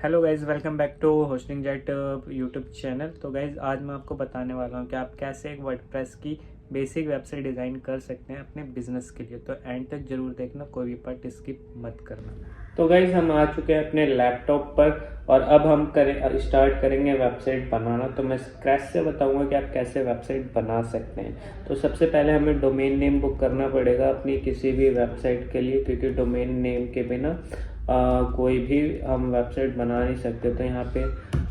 Hello guys, welcome back to hosting jet YouTube channel. तो guys आज मैं आपको बताने वाला हूँ कि आप कैसे एक वर्डप्रेस की बेसिक वेबसाइट डिज़ाइन कर सकते हैं अपने बिजनेस के लिए। तो एंड तक ज़रूर देखना, कोई भी पार्ट स्किप मत करना। तो गाइज़ हम आ चुके हैं अपने लैपटॉप पर और अब हम स्टार्ट करेंगे वेबसाइट बनाना। तो मैं स्क्रैच से बताऊँगा कि आप कैसे वेबसाइट बना सकते हैं। तो सबसे पहले हमें डोमेन नेम बुक करना पड़ेगा अपनी किसी भी वेबसाइट के लिए, क्योंकि डोमेन नेम के बिना कोई भी हम वेबसाइट बना नहीं सकते। तो यहाँ पे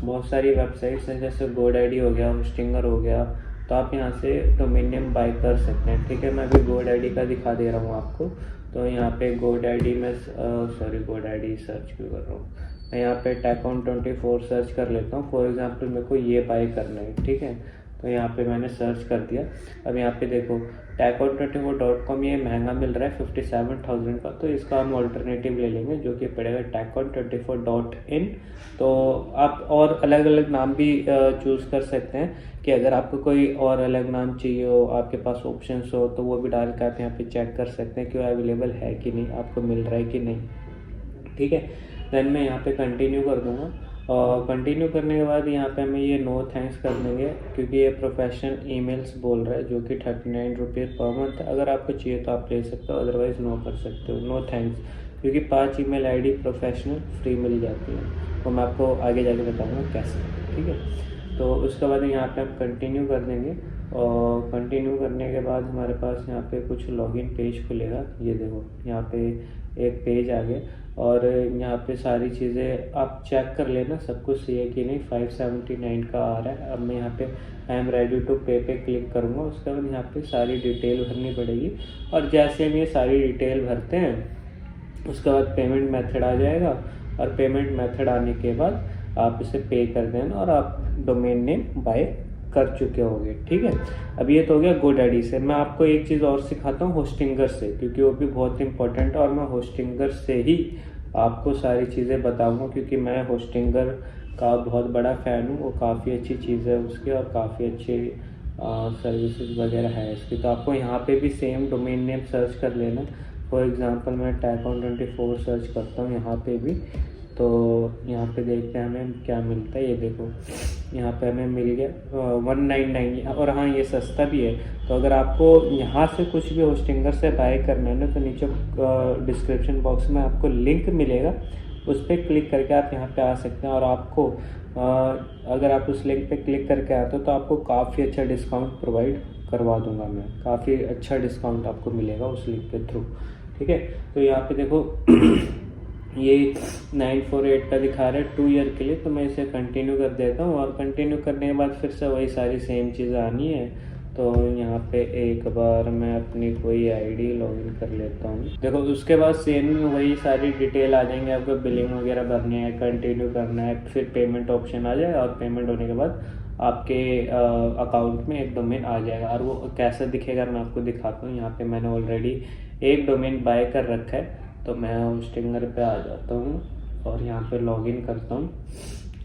बहुत सारी वेबसाइट्स हैं, जैसे गोडैडी हो गया, होस्टिंगर हो गया। तो आप यहाँ से डोमेन नेम बाय कर सकते हैं। ठीक है, मैं अभी गोडैडी का दिखा दे रहा हूँ आपको। तो यहाँ पे गोडैडी में गोडैडी सर्च क्यों कर रहा हूँ, मैं यहाँ पे Tacon24 सर्च कर लेता हूँ। फॉर एग्जांपल मेरे को ये बाय करना है, ठीक है। तो यहाँ पे मैंने सर्च कर दिया। अब यहाँ पे देखो Tacon24.com ये महंगा मिल रहा है 57,000 का। तो इसका हम ऑल्टरनेटिव ले लेंगे जो कि पड़ेगा Tacon24.in। तो आप और अलग अलग नाम भी चूज़ कर सकते हैं कि अगर आपको कोई और अलग नाम चाहिए हो, आपके पास ऑप्शंस हो, तो वो भी डाल के आप यहाँ पे चेक कर सकते हैं कि वो अवेलेबल है कि नहीं, आपको मिल रहा है कि नहीं। ठीक है, देन मैं यहाँ पे कंटिन्यू कर दूँगा। और कंटिन्यू करने के बाद यहाँ पे हमें ये नो थैंक्स कर देंगे, क्योंकि ये प्रोफेशनल ईमेल्स बोल रहा है जो कि 39 रुपीज़ पर मंथ। अगर आपको चाहिए तो आप ले सकते हो, अदरवाइज़ नो कर सकते हो, नो थैंक्स। क्योंकि 5 ईमेल आईडी प्रोफेशनल फ्री मिल जाती है, तो मैं आपको आगे जाके बताऊँगा कैसे। ठीक है, तो उसके बाद यहाँ पे हम कंटिन्यू कर देंगे। और कंटिन्यू करने के बाद हमारे पास यहाँ पे कुछ लॉगिन पेज खुलेगा। ये देखो यहाँ पे एक पेज आ गया और यहाँ पे सारी चीज़ें आप चेक कर लेना सब कुछ सही है कि नहीं। 579 का आ रहा है। अब मैं यहाँ पे आई एम रेडी टू पे क्लिक करूँगा। उसके बाद यहाँ पे सारी डिटेल भरनी पड़ेगी और जैसे हम ये सारी डिटेल भरते हैं उसके बाद पेमेंट मेथड आ जाएगा। और पेमेंट मेथड आने के बाद आप इसे पे कर देना और आप डोमेन नेम बाय कर चुके होंगे। ठीक है, अब ये तो हो गया गोडैडी से। मैं आपको एक चीज़ और सिखाता हूँ होस्टिंगर से, क्योंकि वो भी बहुत इंपॉर्टेंट है और मैं होस्टिंगर से ही आपको सारी चीज़ें बताऊँगा, क्योंकि मैं होस्टिंगर का बहुत बड़ा फ़ैन हूँ। वो काफ़ी अच्छी चीज़ है उसकी और काफ़ी अच्छे सर्विसेज वगैरह है इसकी। तो आपको यहाँ पे भी सेम डोमेन नेम सर्च कर लेना। फॉर एग्जांपल मैं Tacon24 सर्च करता हूँ यहाँ पे भी। तो यहाँ पे देखते हैं हमें क्या मिलता है। ये देखो यहाँ पे हमें मिल गया 199। और हाँ, ये सस्ता भी है। तो अगर आपको यहाँ से कुछ भी होस्टिंगर से बाय करना है ना, तो नीचे डिस्क्रिप्शन बॉक्स में आपको लिंक मिलेगा, उस पर क्लिक करके आप यहाँ पे आ सकते हैं। और आपको अगर आप उस लिंक पे क्लिक करके आते हो तो आपको काफ़ी अच्छा डिस्काउंट प्रोवाइड करवा दूंगा मैं। काफ़ी अच्छा डिस्काउंट आपको मिलेगा उस लिंक के थ्रू। ठीक है, तो यहाँ पे देखो ये 948 का दिखा रहा है 2 ईयर के लिए। तो मैं इसे कंटिन्यू कर देता हूँ और कंटिन्यू करने के बाद फिर से वही सारी सेम चीज़ें आनी है। तो यहाँ पे एक बार मैं अपनी कोई आईडी लॉगिन कर लेता हूँ। देखो उसके बाद सेम वही सारी डिटेल आ जाएंगे। आपको बिलिंग वगैरह भरनी है, कंटिन्यू करना है, फिर पेमेंट ऑप्शन आ जाएगा और पेमेंट होने के बाद आपके अकाउंट में एक डोमेन आ जाएगा। और वो कैसे दिखेगा मैं आपको दिखाता हूँ। यहाँ पे मैंने ऑलरेडी एक डोमेन बाय कर रखा है, तो मैं होस्टिंगर पे आ जाता हूँ और यहाँ पे लॉगिन करता हूँ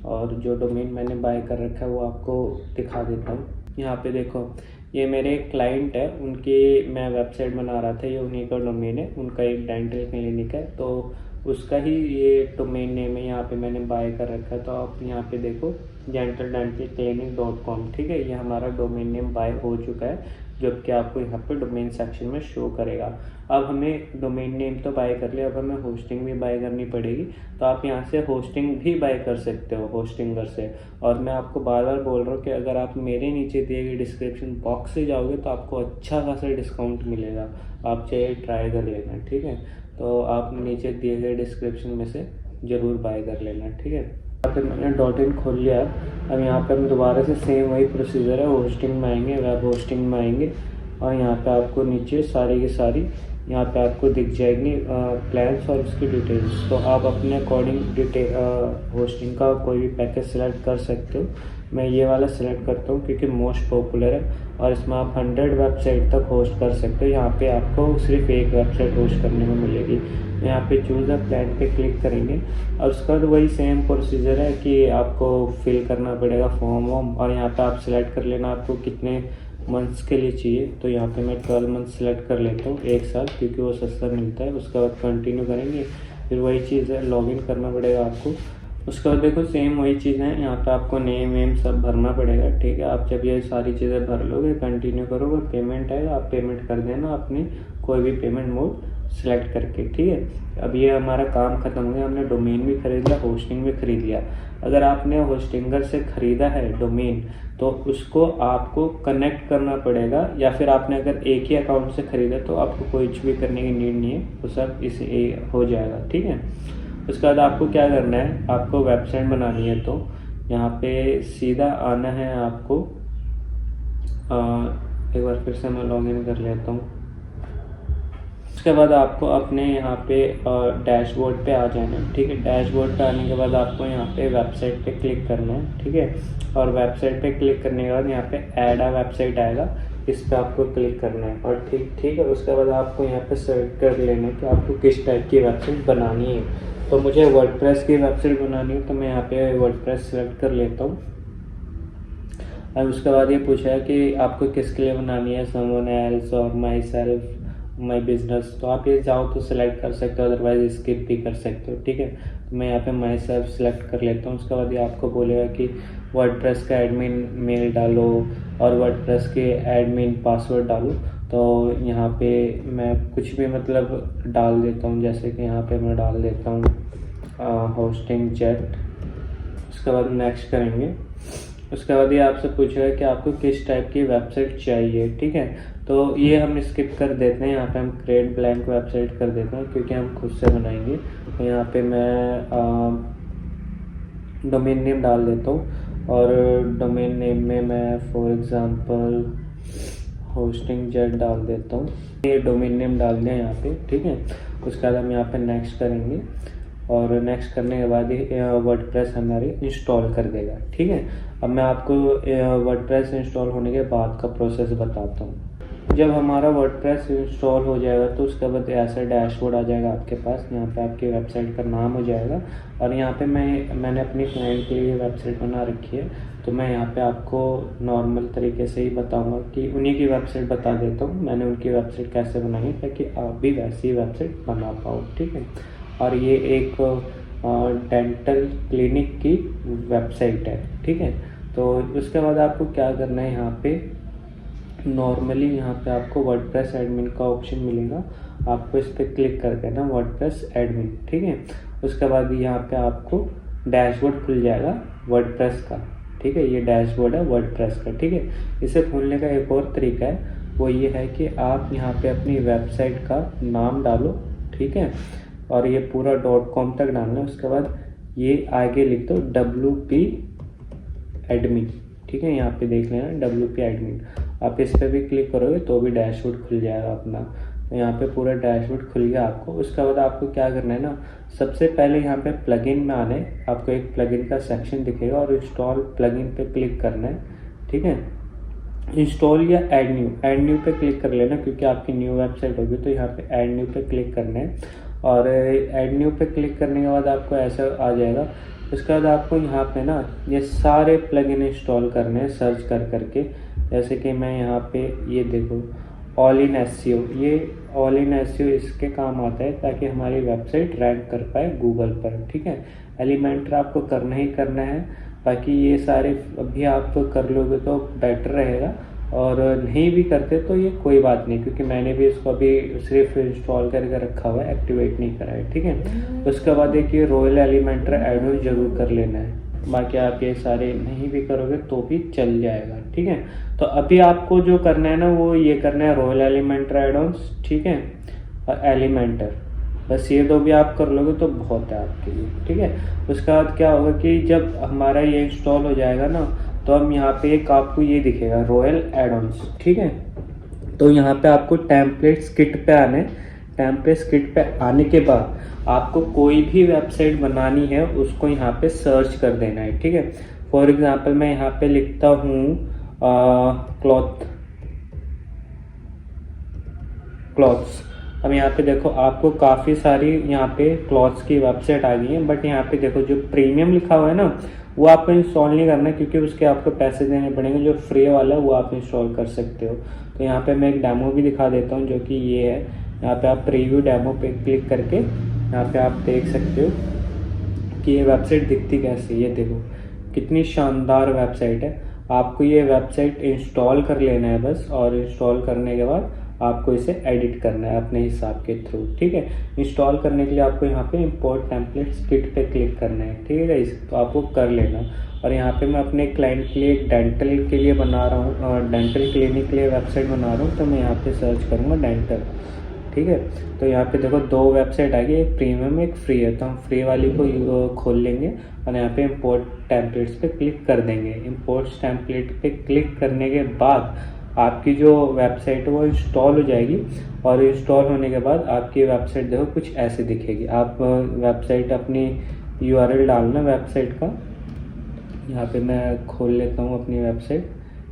और जो डोमेन मैंने बाय कर रखा है वो आपको दिखा देता हूँ। यहाँ पे देखो ये मेरे क्लाइंट है, उनकी मैं वेबसाइट बना रहा था। ये उन्हीं का डोमेन है, उनका एक डेंटल क्लिनिक है, तो उसका ही ये डोमेन नेम है। यहाँ पे मैंने बाय कर रखा है। तो आप यहाँ पे देखो dentalclinic.com। ठीक है, ये हमारा डोमेन नेम बाय हो चुका है, जबकि आपको यहाँ पे डोमेन सेक्शन में शो करेगा। अब हमें डोमेन नेम तो बाय कर लिया, अब हमें होस्टिंग भी बाय करनी पड़ेगी। तो आप यहाँ से होस्टिंग भी बाय कर सकते हो होस्टिंगर से। और मैं आपको बार बार बोल रहा हूँ कि अगर आप मेरे नीचे दिए गए डिस्क्रिप्शन बॉक्स से जाओगे तो आपको अच्छा खासा डिस्काउंट मिलेगा। आप चाहे ट्राई कर लेना। ठीक है, तो आप नीचे दिए गए डिस्क्रिप्शन में से ज़रूर बाय कर लेना। ठीक है, यहाँ पे मैंने .in खोल लिया। अब यहाँ पे हम दोबारा से सेम वही प्रोसीजर है, होस्टिंग में आएंगे, वेब होस्टिंग में आएंगे और यहाँ पे आपको नीचे सारी की सारी यहाँ पे आपको दिख जाएंगी प्लान्स और उसकी डिटेल्स। तो आप अपने अकॉर्डिंग होस्टिंग का कोई भी पैकेज सेलेक्ट कर सकते हो। मैं ये वाला सेलेक्ट करता हूँ क्योंकि मोस्ट पॉपुलर है और इसमें आप 100 वेबसाइट तक होस्ट कर सकते हो। यहाँ पे आपको सिर्फ एक वेबसाइट होस्ट करने में मिलेगी। यहाँ पे चूज़ अ प्लान पे क्लिक करेंगे और उसका वही सेम प्रोसीजर है कि आपको फिल करना पड़ेगा फॉर्म वॉर्म। और यहाँ पे आप सिलेक्ट कर लेना आपको कितने मंथ्स के लिए चाहिए। तो यहाँ पे मैं 12 मंथ सेलेक्ट कर लेता हूँ, 1 साल, क्योंकि वो सस्ता मिलता है। उसके बाद कंटिन्यू करेंगे, फिर वही चीज़ है, लॉगिन करना पड़ेगा आपको। उसके बाद देखो सेम वही चीज़ है, यहाँ पे आपको नेम वेम सब भरना पड़ेगा, ठीक है। आप जब ये सारी चीज़ें भर लोगे, कंटिन्यू करोगे, पेमेंट आएगा, आप पेमेंट कर देना अपनी कोई भी पेमेंट मोड सेलेक्ट करके, ठीक है। अब ये हमारा काम ख़त्म हो गया, हमने डोमेन भी खरीद लिया, होस्टिंग भी खरीद लिया। अगर आपने होस्टिंगर से ख़रीदा है डोमेन, तो उसको आपको कनेक्ट करना पड़ेगा, या फिर आपने अगर एक ही अकाउंट से ख़रीदा तो आपको कुछ भी करने की नीड नहीं है, वो सब इसे हो जाएगा, ठीक है। उसके बाद आपको क्या करना है, आपको वेबसाइट बनानी है, तो यहाँ पे सीधा आना है आपको। एक बार फिर से मैं लॉगिन कर लेता हूँ। उसके बाद आपको अपने यहाँ पे डैशबोर्ड पे आ जाना है, ठीक है। डैशबोर्ड पे आने के बाद आपको यहाँ पे वेबसाइट पे क्लिक करना है, ठीक है। और वेबसाइट पे क्लिक करने के बाद यहाँ पे ऐड आ वेबसाइट आएगा, इस पर आपको क्लिक करना है और ठीक है। उसके बाद आपको यहाँ पे सेलेक्ट कर लेना है कि आपको किस टाइप की वेबसाइट बनानी है। तो मुझे वर्डप्रेस की वेबसाइट बनानी है, तो मैं यहाँ पे वर्डप्रेस सेलेक्ट कर लेता हूँ। अब उसके बाद ये पूछा है कि आपको किसके लिए बनानी है, समवन एल्स और माई सेल्फ, माई बिजनेस। तो आप ये चाहो तो सिलेक्ट कर सकते हो, अदरवाइज स्किप भी कर सकते हो, ठीक है। तो मैं यहाँ पे माई सेल्फ सिलेक्ट कर लेता हूँ। उसके बाद ये आपको बोलेगा कि वर्डप्रेस का एडमिन मेल डालो और वर्डप्रेस के एडमिन पासवर्ड डालो। तो यहाँ पे मैं कुछ भी मतलब डाल देता हूँ, जैसे कि यहाँ पे मैं डाल देता हूँ होस्टिंग जेट। उसके बाद नेक्स्ट करेंगे। उसके बाद ये आपसे पूछेगा कि आपको किस टाइप की वेबसाइट चाहिए, ठीक है। तो ये हम स्किप कर देते हैं, यहाँ पे हम क्रिएट ब्लैंक वेबसाइट कर देते हैं क्योंकि हम खुद से बनाएंगे। तो यहाँ पे मैं डोमेन नेम डाल देता हूँ और डोमेन नेम में मैं फॉर एग्जांपल होस्टिंग जेट डाल देता हूँ। ये डोमेन नेम डाल दें यहाँ पे, ठीक है। उसके बाद हम यहाँ पे नेक्स्ट करेंगे और नेक्स्ट करने के बाद ही वर्डप्रेस हमारी इंस्टॉल कर देगा, ठीक है। अब मैं आपको वर्डप्रेस इंस्टॉल होने के बाद का प्रोसेस बताता हूँ। जब हमारा वर्डप्रेस इंस्टॉल हो जाएगा तो उसके बाद ऐसा डैशबोर्ड आ जाएगा आपके पास। यहाँ पे आपकी वेबसाइट का नाम हो जाएगा और यहाँ पे मैंने अपनी क्लाइंट के लिए वेबसाइट बना रखी है, तो मैं यहाँ पे आपको नॉर्मल तरीके से ही बताऊँगा कि उन्हीं की वेबसाइट बता देता हूँ मैंने उनकी वेबसाइट कैसे बनाई है, ताकि आप भी वैसी वेबसाइट बना पाओ, ठीक है। और ये एक डेंटल क्लिनिक की वेबसाइट है, ठीक है। तो उसके बाद आपको क्या करना है, यहाँ पे नॉर्मली यहाँ पे आपको वर्डप्रेस एडमिन का ऑप्शन मिलेगा, आपको इस पर क्लिक कर देना वर्डप्रेस एडमिन, ठीक है। उसके बाद यहाँ पे आपको डैशबोर्ड खुल जाएगा वर्डप्रेस का, ठीक है। ये डैशबोर्ड है वर्डप्रेस का, ठीक है। इसे खोलने का एक और तरीका है, वो ये है कि आप यहाँ पे अपनी वेबसाइट का नाम डालो, ठीक है। और ये पूरा .com तक डालना है। उसके बाद ये आगे लिख दो WP एडमिन, ठीक है। यहाँ पे देख लेना WP एडमिन। आप इस पर भी क्लिक करोगे तो भी डैशबोर्ड खुल जाएगा अपना। तो यहाँ पे पूरा डैशबोर्ड खुल गया आपको। उसके बाद आपको क्या करना है ना, सबसे पहले यहाँ पे प्लगइन में आना है, आपको एक प्लगइन का सेक्शन दिखेगा और इंस्टॉल प्लगइन पे क्लिक करना है, ठीक है। इंस्टॉल या ऐड न्यू पे क्लिक कर लेना, क्योंकि आपकी न्यू वेबसाइट होगी तो यहाँ पे ऐड न्यू पे क्लिक करना है। और ऐड न्यू पे क्लिक करने के बाद आपको ऐसा आ जाएगा। उसके बाद आपको यहाँ पे ना ये सारे प्लगइन इंस्टॉल करने हैं सर्च कर करके। जैसे कि मैं यहाँ पे ये देखो ऑल इन एसईओ, ये ऑल इन एसईओ इसके काम आता है ताकि हमारी वेबसाइट रैंक कर पाए गूगल पर, ठीक है। एलिमेंटर आपको करना ही करना है, बाकी ये सारे अभी आप कर लोगे तो बेटर रहेगा, और नहीं भी करते तो ये कोई बात नहीं, क्योंकि मैंने भी इसको अभी सिर्फ इंस्टॉल करके रखा हुआ है, एक्टिवेट नहीं करा है, ठीक है। उसके बाद एक ये रॉयल एलिमेंटर ऐड ऑन जरूर कर लेना है, बाकी आप ये सारे नहीं भी करोगे तो भी चल जाएगा, ठीक है। तो अभी आपको जो करना है ना वो ये करना है रॉयल एलिमेंटर ऐड ऑन्स, ठीक है, और एलिमेंटर, बस ये दो भी आप कर लोगे तो बहुत है आपके लिए, ठीक है। उसके बाद क्या होगा कि जब हमारा ये इंस्टॉल हो जाएगा ना, तो हम यहाँ पे एक आपको ये दिखेगा रॉयल ऐड ऑन्स, ठीक है। तो यहाँ पे आपको टेम्पलेट्स किट पे आने, टेम्पलेट्स किट पे आने के बाद आपको कोई भी वेबसाइट बनानी है उसको यहाँ पे सर्च कर देना है, ठीक है। फॉर एग्जांपल मैं यहाँ पे लिखता हूँ क्लॉथ्स। अब यहाँ पे देखो आपको काफ़ी सारी यहाँ पे क्लॉथ्स की वेबसाइट आ गई है, बट यहाँ पे देखो जो प्रीमियम लिखा हुआ है ना वो आपको इंस्टॉल नहीं करना, क्योंकि उसके आपको पैसे देने पड़ेंगे। जो फ्री वाला है वो आप इंस्टॉल कर सकते हो। तो यहाँ पे मैं एक डेमो भी दिखा देता हूँ, जो कि ये है। यहाँ पे आप प्रीव्यू डेमो पे क्लिक करके यहाँ पे आप देख सकते हो कि ये वेबसाइट दिखती कैसे, ये देखो कितनी शानदार वेबसाइट है। आपको ये वेबसाइट इंस्टॉल कर लेना है बस, और इंस्टॉल करने के बाद आपको इसे एडिट करना है अपने हिसाब के थ्रू, ठीक है। इंस्टॉल करने के लिए आपको यहाँ पे इंपोर्ट टेम्पलेट्स किट पे क्लिक करना है, ठीक है गाइस, तो आपको कर लेना। और यहाँ पे मैं अपने क्लाइंट के लिए एक डेंटल के लिए बना रहा हूँ, और डेंटल क्लिनिक के लिए वेबसाइट बना रहा हूँ, तो मैं यहाँ पे सर्च करूँगा डेंटल, ठीक है। तो यहाँ पे देखो 2 वेबसाइट आ गई, एक प्रीमियम एक फ्री है, तो हम फ्री वाली को खोल लेंगे और यहाँ पे इंपोर्ट टेम्पलेट्स पे क्लिक कर देंगे। इंपोर्ट टेम्पलेट पे क्लिक करने के बाद आपकी जो वेबसाइट है वो इंस्टॉल हो जाएगी, और इंस्टॉल होने के बाद आपकी वेबसाइट देखो कुछ ऐसे दिखेगी। आप वेबसाइट अपनी URL डालना वेबसाइट का, यहाँ पे मैं खोल लेता हूँ अपनी वेबसाइट,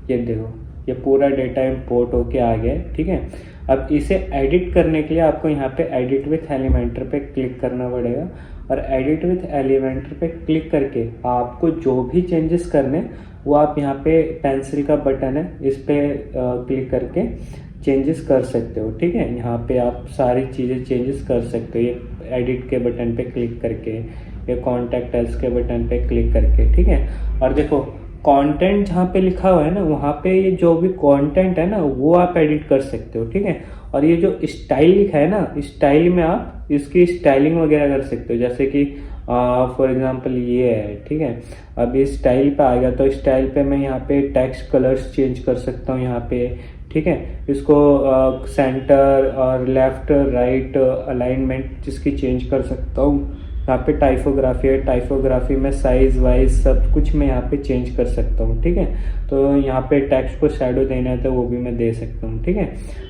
ये देखो ये पूरा डेटा इंपोर्ट होके आ गया है, ठीक है। अब इसे एडिट करने के लिए आपको यहाँ पे एडिट विथ एलिमेंटर पे क्लिक करना पड़ेगा, और एडिट विथ एलिमेंटर पे क्लिक करके आपको जो भी चेंजेस करने वो आप यहाँ पे पेंसिल का बटन है इस पे क्लिक करके चेंजेस कर सकते हो, ठीक है। यहाँ पे आप सारी चीज़ें चेंजेस कर सकते हो, ये एडिट के बटन पे क्लिक करके, ये कॉन्टैक्ट अस के बटन पे क्लिक करके, ठीक है। और देखो कंटेंट जहाँ पे लिखा हुआ है ना, वहाँ पे ये जो भी कंटेंट है ना वो आप एडिट कर सकते हो, ठीक है। और ये जो स्टाइल लिखा है ना, स्टाइल में आप इसकी स्टाइलिंग वगैरह कर सकते हो, जैसे कि फॉर एग्जांपल ये है, ठीक है। अब ये स्टाइल पे आ गया, तो स्टाइल पे मैं यहाँ पे टेक्स्ट कलर्स चेंज कर सकता हूँ यहाँ पे, ठीक है। इसको सेंटर और लेफ्ट राइट अलाइनमेंट जिसकी चेंज कर सकता हूँ। यहाँ पे टाइपोग्राफी है, टाइपोग्राफी में साइज वाइज सब कुछ मैं यहाँ पे चेंज कर सकता हूँ, ठीक है। तो यहाँ पे टेक्स्ट को शैडो देना है तो वो भी मैं दे सकता हूँ, ठीक है।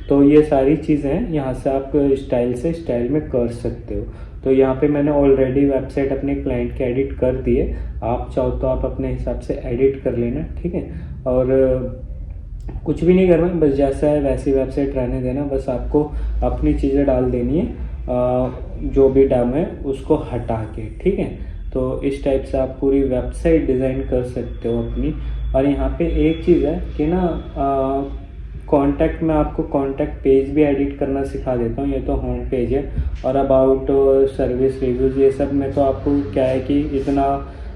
तो ये सारी चीज़ें हैं, यहाँ से आप स्टाइल से स्टाइल में कर सकते हो। तो यहाँ पे मैंने ऑलरेडी वेबसाइट अपने क्लाइंट के एडिट कर दिए, आप चाहो तो आप अपने हिसाब से एडिट कर लेना, ठीक है। और कुछ भी नहीं करना, बस जैसा है वैसी वेबसाइट रहने देना, बस आपको अपनी चीज़ें डाल देनी है, जो भी डम है उसको हटा के, ठीक है। तो इस टाइप से आप पूरी वेबसाइट डिज़ाइन कर सकते हो अपनी। और यहाँ पे एक चीज़ है कि ना कॉन्टैक्ट में आपको कॉन्टैक्ट पेज भी एडिट करना सिखा देता हूँ। ये तो होम पेज है, और अबाउट सर्विस रिव्यूज़ ये सब में तो आपको क्या है कि इतना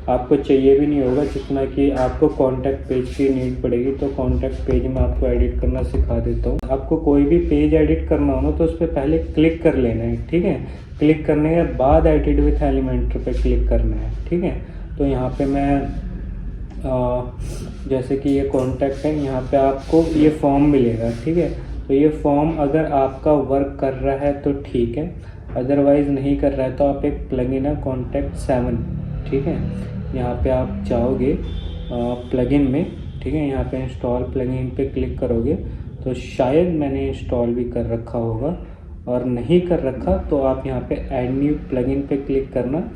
आपको चाहिए भी नहीं होगा जितना कि आपको कॉन्टैक्ट पेज की नीड पड़ेगी। तो कॉन्टैक्ट पेज में आपको एडिट करना सिखा देता हूँ। आपको कोई भी पेज एडिट करना हो ना तो उस पर पहले क्लिक कर लेना है, ठीक है। क्लिक करने के बाद एडिट विथ एलिमेंटर पे क्लिक करना है, ठीक है। तो यहाँ पे मैं जैसे कि ये कॉन्टैक्ट है, यहाँ पे आपको ये फॉर्म मिलेगा, ठीक है। तो ये फॉर्म अगर आपका वर्क कर रहा है तो ठीक है, अदरवाइज़ नहीं कर रहा है तो आप एक प्लगइन है कॉन्टैक्ट 7, ठीक है। यहाँ पे आप जाओगे प्लगइन में, ठीक है। यहाँ पे इंस्टॉल प्लगइन पे क्लिक करोगे तो शायद मैंने इंस्टॉल भी कर रखा होगा, और नहीं कर रखा तो आप यहाँ पे ऐड न्यू प्लगइन पे क्लिक करना,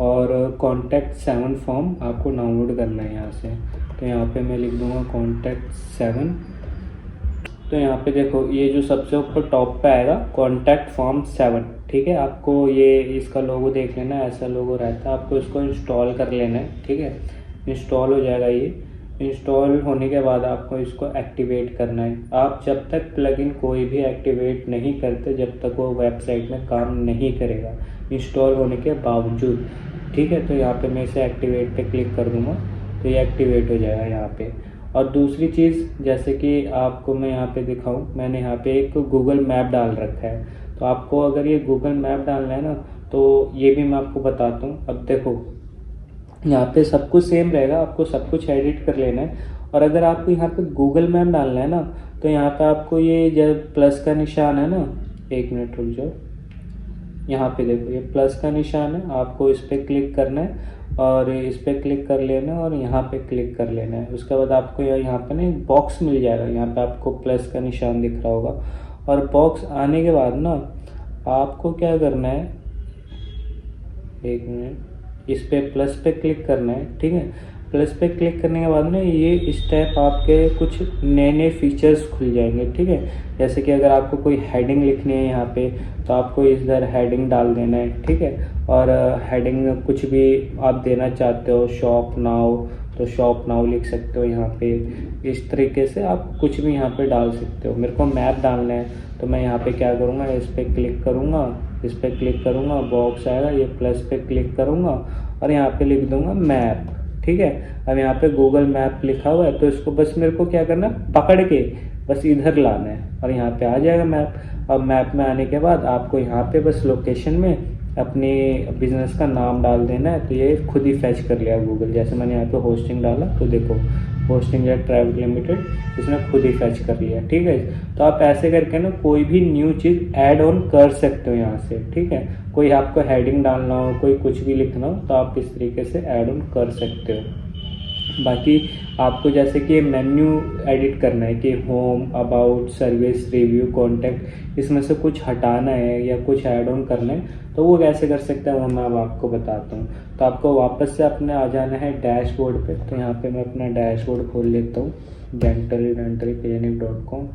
और कॉन्टैक्ट 7 फॉर्म आपको डाउनलोड करना है यहाँ से। तो यहाँ पे मैं लिख दूँगा कॉन्टैक्ट 7। तो यहाँ पे देखो ये जो सबसे ऊपर टॉप पे आएगा कॉन्टैक्ट फॉर्म 7, ठीक है। आपको ये इसका लोगो देख लेना, ऐसा लोगो रहता है, आपको इसको इंस्टॉल कर लेना है, ठीक है। इंस्टॉल हो जाएगा ये। इंस्टॉल होने के बाद आपको इसको एक्टिवेट करना है। आप जब तक प्लगइन कोई भी एक्टिवेट नहीं करते जब तक वो वेबसाइट में काम नहीं करेगा, इंस्टॉल होने के बावजूद, ठीक है। तो यहाँ पे मैं इसे एक्टिवेट पे क्लिक कर दूँगा तो ये एक्टिवेट हो जाएगा यहाँ पे। और दूसरी चीज़, जैसे कि आपको मैं यहाँ पे दिखाऊँ, मैंने यहाँ पे एक गूगल मैप डाल रखा है। तो आपको अगर ये गूगल मैप डालना है ना तो ये भी मैं आपको बताता हूँ। अब देखो यहाँ पे सब कुछ सेम रहेगा, आपको सब कुछ एडिट कर लेना है। और अगर आपको यहाँ पे गूगल मैप डालना है ना तो यहाँ पे आपको ये जब प्लस का निशान है ना, 1 मिनट रुक जाओ, यहाँ पे देखो ये प्लस का निशान है, आपको इस पर क्लिक करना है, और इस पर क्लिक कर लेना है, और यहाँ पे क्लिक कर लेना है। उसके बाद आपको यहाँ पे ना एक बॉक्स मिल जाएगा, यहाँ पे आपको प्लस का निशान दिख रहा होगा। और बॉक्स आने के बाद ना आपको क्या करना है, 1 मिनट, इस पे प्लस पे क्लिक करना है, ठीक है। प्लस पे क्लिक करने के बाद ना ये स्टेप आपके कुछ नए नए फीचर्स खुल जाएंगे, ठीक है। जैसे कि अगर आपको कोई हेडिंग लिखनी है यहाँ पे तो आपको इधर हेडिंग डाल देना है, ठीक है। और हेडिंग कुछ भी आप देना चाहते हो, शॉप नाउ तो शॉप नाउ लिख सकते हो यहाँ पे। इस तरीके से आप कुछ भी यहाँ पे डाल सकते हो। मेरे को मैप डालना है तो मैं यहाँ पे क्या करूँगा, इस पर क्लिक करूँगा, इस पर क्लिक करूँगा, बॉक्स आएगा, ये प्लस पे क्लिक करूँगा और यहाँ पे लिख दूँगा मैप। ठीक है, अब यहाँ पे गूगल मैप लिखा हुआ है तो इसको बस मेरे को क्या करना है, पकड़ के बस इधर लाना है और यहाँ पे आ जाएगा मैप। अब मैप में आने के बाद आपको यहाँ पे बस लोकेशन में अपने बिजनेस का नाम डाल देना है, तो ये खुद ही फैच कर लिया गूगल। जैसे मैंने यहाँ पे होस्टिंग डाला तो देखो होस्टिंग जेट प्राइवेट लिमिटेड, इसने खुद ही फैच कर लिया। ठीक है, तो आप ऐसे करके ना कोई भी न्यू चीज़ ऐड ऑन कर सकते हो यहाँ से। ठीक है, कोई आपको हेडिंग डालना हो, कोई कुछ भी लिखना हो तो आप इस तरीके से ऐड ऑन कर सकते हो। बाकी आपको जैसे कि मेन्यू एडिट करना है कि home, about, service, review, contact, इसमें से कुछ हटाना है या कुछ ऐड ऑन करना है तो वो कैसे कर सकते हैं वो मैं अब आपको बताता हूँ। तो आपको वापस से अपने आ जाना है डैशबोर्ड पे। तो यहाँ पे मैं अपना डैशबोर्ड खोल लेता हूँ, dentalclinic.com,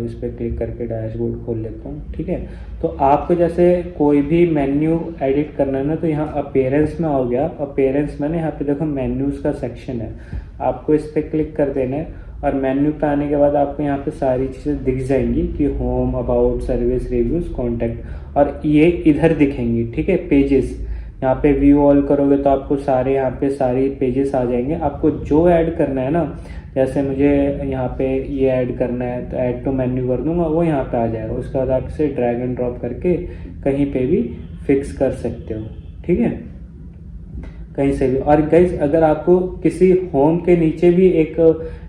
इस पर क्लिक करके डैशबोर्ड खोल लेता हूँ। ठीक है, तो आपको जैसे कोई भी मेन्यू एडिट करना है ना तो यहाँ अपीयरेंस में आओगे आप। अपीयरेंस में ना यहाँ पे देखो मेन्यूज़ का सेक्शन है, आपको इस पर क्लिक कर देना है और मेन्यू पे आने के बाद आपको यहाँ पे सारी चीज़ें दिख जाएंगी कि home, about, service, reviews, contact, और ये इधर दिखेंगी। ठीक है, पेजेस, यहाँ पे व्यू ऑल करोगे तो आपको सारे यहाँ पे सारी पेजेस आ जाएंगे। आपको जो ऐड करना है ना, जैसे मुझे यहाँ पे ये ऐड करना है तो ऐड टू मेन्यू कर दूंगा, वो यहाँ पे आ जाएगा। उसके बाद आप इसे ड्रैग एंड ड्रॉप करके कहीं पे भी फिक्स कर सकते हो। ठीक है, कहीं से भी। और गाइस अगर आपको किसी होम के नीचे भी एक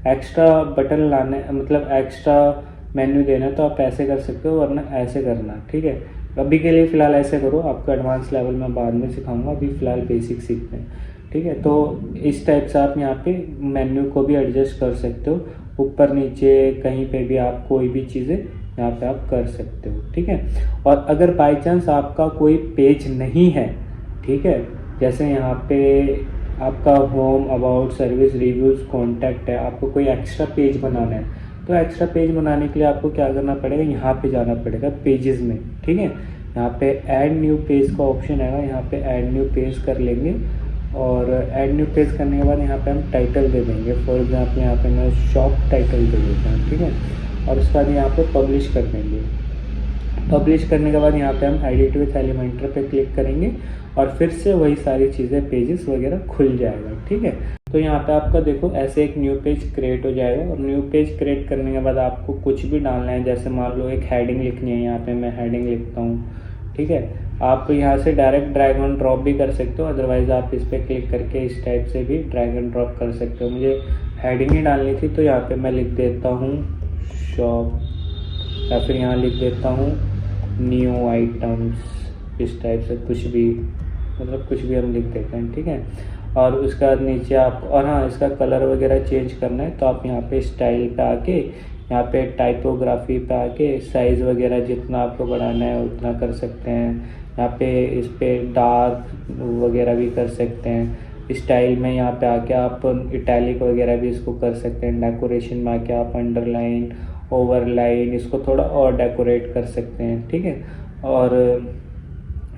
एक्स्ट्रा बटन लाना है, मतलब एक्स्ट्रा मेन्यू देना है, तो आप ऐसे कर सकते हो, वरना ऐसे करना। ठीक है, अभी के लिए फ़िलहाल ऐसे करो, आपको एडवांस लेवल में बाद में सिखाऊंगा, अभी फ़िलहाल बेसिक सीखते हैं। ठीक है, तो इस टाइप से आप यहाँ पे मेन्यू को भी एडजस्ट कर सकते हो, ऊपर नीचे कहीं पे भी आप कोई भी चीज़ें यहाँ पे आप कर सकते हो। ठीक है, और अगर बाय चांस आपका कोई पेज नहीं है, ठीक है, जैसे यहाँ पे आपका home, about, service, reviews, contact है, आपको कोई एक्स्ट्रा पेज बनाना है तो एक्स्ट्रा पेज बनाने के लिए आपको क्या करना पड़ेगा, यहाँ पे जाना पड़ेगा पेजेस में। ठीक है, यहाँ पे ऐड न्यू पेज का ऑप्शन आएगा, यहाँ पे ऐड न्यू पेज कर लेंगे और ऐड न्यू पेज करने के बाद यहाँ पे हम टाइटल दे देंगे। फॉर एग्जाम्पल यहाँ पे मैं शॉप टाइटल दे देता हूँ। ठीक है, और उसके बाद यहाँ पे पब्लिश कर देंगे। पब्लिश करने के बाद यहाँ पे हम एडिट विथ एलिमेंटर पे क्लिक करेंगे और फिर से वही सारी चीज़ें पेजेस वगैरह खुल जाएगा। ठीक है, तो यहाँ पे आपका देखो ऐसे एक न्यू पेज क्रिएट हो जाएगा। और न्यू पेज क्रिएट करने के बाद आपको कुछ भी डालना है, जैसे मान लो एक हेडिंग लिखनी है, यहाँ पे मैं हेडिंग लिखता हूँ। ठीक है, आप यहाँ से डायरेक्ट ड्रैग एंड ड्रॉप भी कर सकते हो, अदरवाइज आप इस पर क्लिक करके इस टाइप से भी ड्रैग एंड ड्रॉप कर सकते हो। मुझे हेडिंग ही डालनी थी तो यहाँ पे मैं लिख देता हूँ शॉप, या फिर यहाँ लिख देता हूँ न्यू आइटम्स, इस टाइप से कुछ भी, मतलब कुछ भी हम लिख देते हैं। ठीक है, और उसके बाद नीचे आप, और हाँ इसका कलर वगैरह चेंज करना है तो आप यहाँ पे स्टाइल पे आके, यहाँ पे टाइपोग्राफी पे आके साइज़ वगैरह जितना आपको बढ़ाना है उतना कर सकते हैं। यहाँ पे इस पे डार्क वगैरह भी कर सकते हैं। स्टाइल में यहाँ पे आके आप इटैलिक वगैरह भी इसको कर सकते हैं। डेकोरेशन में आके आप अंडरलाइन, ओवरलाइन, इसको थोड़ा और डेकोरेट कर सकते हैं। ठीक है, और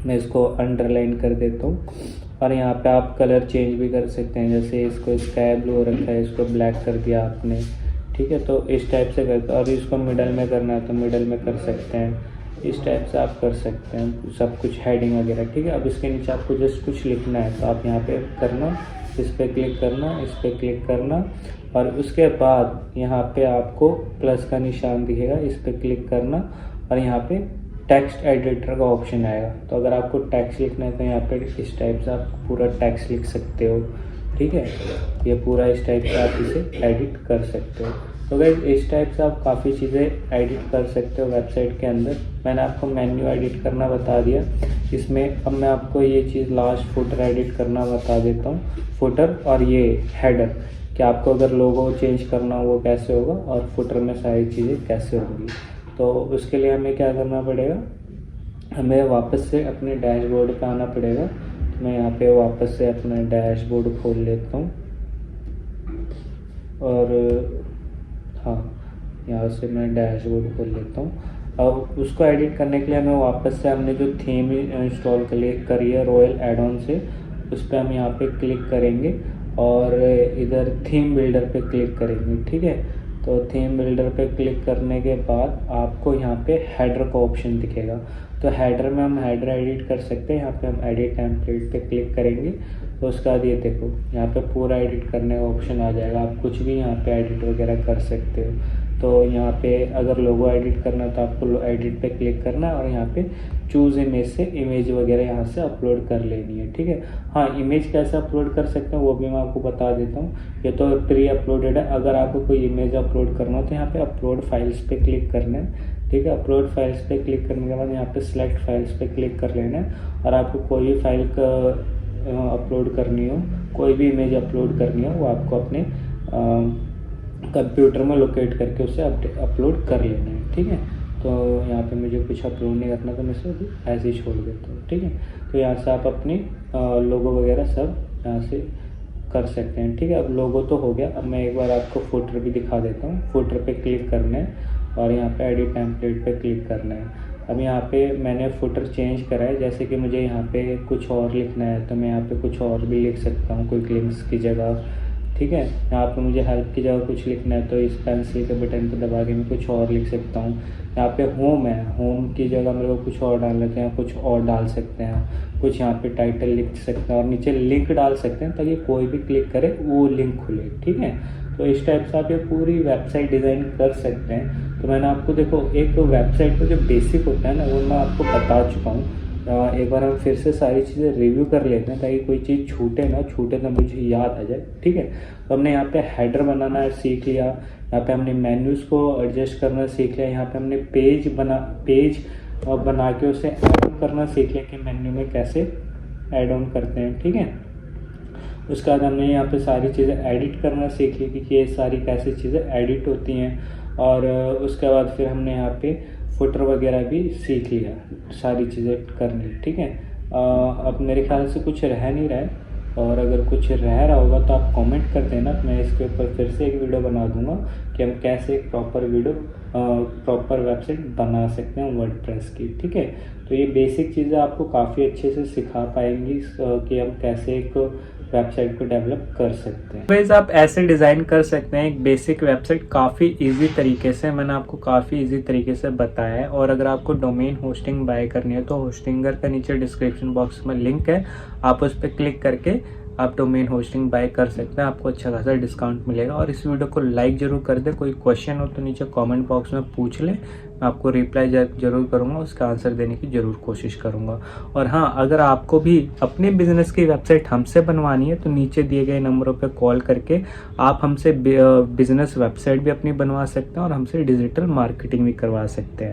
मैं इसको अंडरलाइन कर देता हूँ। और यहाँ पे आप कलर चेंज भी कर सकते हैं, जैसे इसको स्काई ब्लू हो रखा है, इसको ब्लैक कर दिया आपने। ठीक है, तो इस टाइप से करते हैं। और इसको मिडल में करना है तो मिडल में कर सकते हैं, इस टाइप से आप कर सकते हैं सब कुछ, हेडिंग वगैरह। ठीक है, अब इसके नीचे आपको जस्ट कुछ लिखना है तो आप यहाँ पे करना, इस पर क्लिक करना, इस पर क्लिक करना, और उसके बाद यहाँ पे आपको प्लस का निशान दिखेगा, इस पर क्लिक करना और यहाँ पे टेक्स्ट एडिटर का ऑप्शन आएगा। तो अगर आपको टेक्स्ट लिखना है तो यहाँ पे इस टाइप से आप पूरा टेक्स्ट लिख सकते हो। ठीक है, ये पूरा इस टाइप से आप इसे एडिट कर सकते हो। तो गाइस इस टाइप से आप काफ़ी चीज़ें एडिट कर सकते हो वेबसाइट के अंदर। मैंने आपको मेन्यू एडिट करना बता दिया, इसमें अब मैं आपको ये चीज़ लास्ट फुटर एडिट करना बता देता हूँ। फुटर और ये हेडर, कि आपको अगर लोगो चेंज करना हो वो कैसे होगा और फुटर में सारी चीज़ें कैसे होंगी। तो उसके लिए हमें क्या करना पड़ेगा, हमें वापस से अपने डैशबोर्ड पे आना पड़ेगा। तो मैं यहाँ पे वापस से अपना डैशबोर्ड खोल लेता हूँ और हाँ यहाँ से मैं डैशबोर्ड खोल लेता हूँ। अब उसको एडिट करने के लिए हमें वापस से हमने जो थीम इंस्टॉल करी है रॉयल एड ऑन से, उस पर हम यहाँ पे क्लिक करेंगे और इधर थीम बिल्डर पे क्लिक करेंगे। ठीक है, तो थीम बिल्डर पे क्लिक करने के बाद आपको यहाँ पे हेडर का ऑप्शन दिखेगा। तो हेडर में हम हेडर एडिट कर सकते हैं। यहाँ पे हम एडिट टेम्पलेट पे क्लिक करेंगे तो उसका बाद ये देखो यहाँ पे पूरा एडिट करने का ऑप्शन आ जाएगा। आप कुछ भी यहाँ पे एडिट वगैरह कर सकते हो। तो यहाँ पे अगर लोगो एडिट करना है तो आपको एडिट पे क्लिक करना है और यहाँ पे चूज़ इमेज से इमेज वगैरह यहाँ से अपलोड कर लेनी है, ठीक है। हाँ, इमेज कैसे अपलोड कर सकते हैं वो भी मैं आपको बता देता हूँ। ये तो प्री अपलोडेड है। अगर आपको कोई इमेज अपलोड करना हो तो यहाँ पे अपलोड फाइल्स पे क्लिक करना है, ठीक है। अपलोड फाइल्स पे क्लिक करने के बाद यहाँ पे सिलेक्ट फाइल्स पे क्लिक कर लेना है और आपको कोई भी फाइल अपलोड करनी हो, कोई भी इमेज अपलोड करनी हो वो आपको अपने कंप्यूटर में लोकेट करके उसे अपलोड कर लेना है, ठीक है। तो यहाँ पे मुझे कुछ अपलोड नहीं करना तो मैं इसे ऐसे ही छोड़ देता हूँ, ठीक है। तो यहाँ से आप अपनी लोगो वगैरह सब यहाँ से कर सकते हैं, ठीक है। अब लोगो तो हो गया। अब मैं एक बार आपको फुटर भी दिखा देता हूँ। फुटर पे क्लिक करना है और यहाँ पे एडिट टेम्पलेट पे क्लिक करना है। अब यहाँ पे मैंने फुटर चेंज करा है, जैसे कि मुझे यहाँ पे कुछ और लिखना है तो मैं यहाँ पे कुछ और भी लिख सकता हूँ, कोई लिंक्स की जगह, ठीक है। यहाँ पे मुझे हेल्प की जगह कुछ लिखना है तो इस पेंसिल के बटन पर दबा के मैं कुछ और लिख सकता हूँ। यहाँ पे होम है, होम की जगह मेरे को कुछ और डालना है, यहाँ कुछ और डाल सकते हैं। कुछ यहाँ पे टाइटल लिख सकते हैं और नीचे लिंक डाल सकते हैं ताकि कोई भी क्लिक करे वो लिंक खुले, ठीक है। तो इस टाइप से आप ये पूरी वेबसाइट डिज़ाइन कर सकते हैं। तो मैंने आपको देखो एक वेबसाइट का जो बेसिक होता है ना वो मैं आपको बता चुका हूँ। एक बार हम फिर से सारी चीज़ें रिव्यू कर लेते हैं ताकि कोई चीज़ छूटे ना मुझे याद आ जाए, ठीक है। तो हमने यहाँ पे हेडर बनाना सीख लिया, यहाँ पे हमने मेन्यूज़ को एडजस्ट करना सीख लिया, यहाँ पे हमने पेज बना के उसे ऐड ऑन करना सीख लिया कि मेन्यू में कैसे ऐड ऑन करते हैं, ठीक है। उसके बाद हमने यहाँ पे सारी चीज़ें एडिट करना सीख ली कि ये सारी कैसी चीज़ें एडिट होती हैं। और उसके बाद फिर हमने यहाँ पे फुटर वगैरह भी सीख लिया, सारी चीज़ें करनी, ठीक है। अब मेरे ख्याल से कुछ रह नहीं रहा है और अगर कुछ रह रहा होगा तो आप कमेंट कर देना। मैं इसके ऊपर फिर से एक वीडियो बना दूंगा कि हम कैसे एक प्रॉपर वेबसाइट बना सकते हैं वर्डप्रेस की, ठीक है। तो ये बेसिक चीज़ें आपको काफ़ी अच्छे से सिखा पाएंगी कि हम कैसे एक वेबसाइट को डेवलप कर सकते हैं। गाइस आप ऐसे डिज़ाइन कर सकते हैं एक बेसिक वेबसाइट काफ़ी इजी तरीके से। मैंने आपको काफ़ी इजी तरीके से बताया है। और अगर आपको डोमेन होस्टिंग बाय करनी है तो होस्टिंगर का नीचे डिस्क्रिप्शन बॉक्स में लिंक है, आप उस पर क्लिक करके आप डोमेन होस्टिंग बाय कर सकते हैं। आपको अच्छा खासा डिस्काउंट मिलेगा। और इस वीडियो को लाइक ज़रूर कर दे। कोई क्वेश्चन हो तो नीचे कमेंट बॉक्स में पूछ ले, मैं आपको रिप्लाई जरूर करूंगा, उसका आंसर देने की ज़रूर कोशिश करूंगा। और हाँ, अगर आपको भी अपने बिजनेस की वेबसाइट हमसे बनवानी है तो नीचे दिए गए नंबरों पर कॉल करके आप हमसे बिजनेस वेबसाइट भी अपनी बनवा सकते हैं और हमसे डिजिटल मार्केटिंग भी करवा सकते हैं।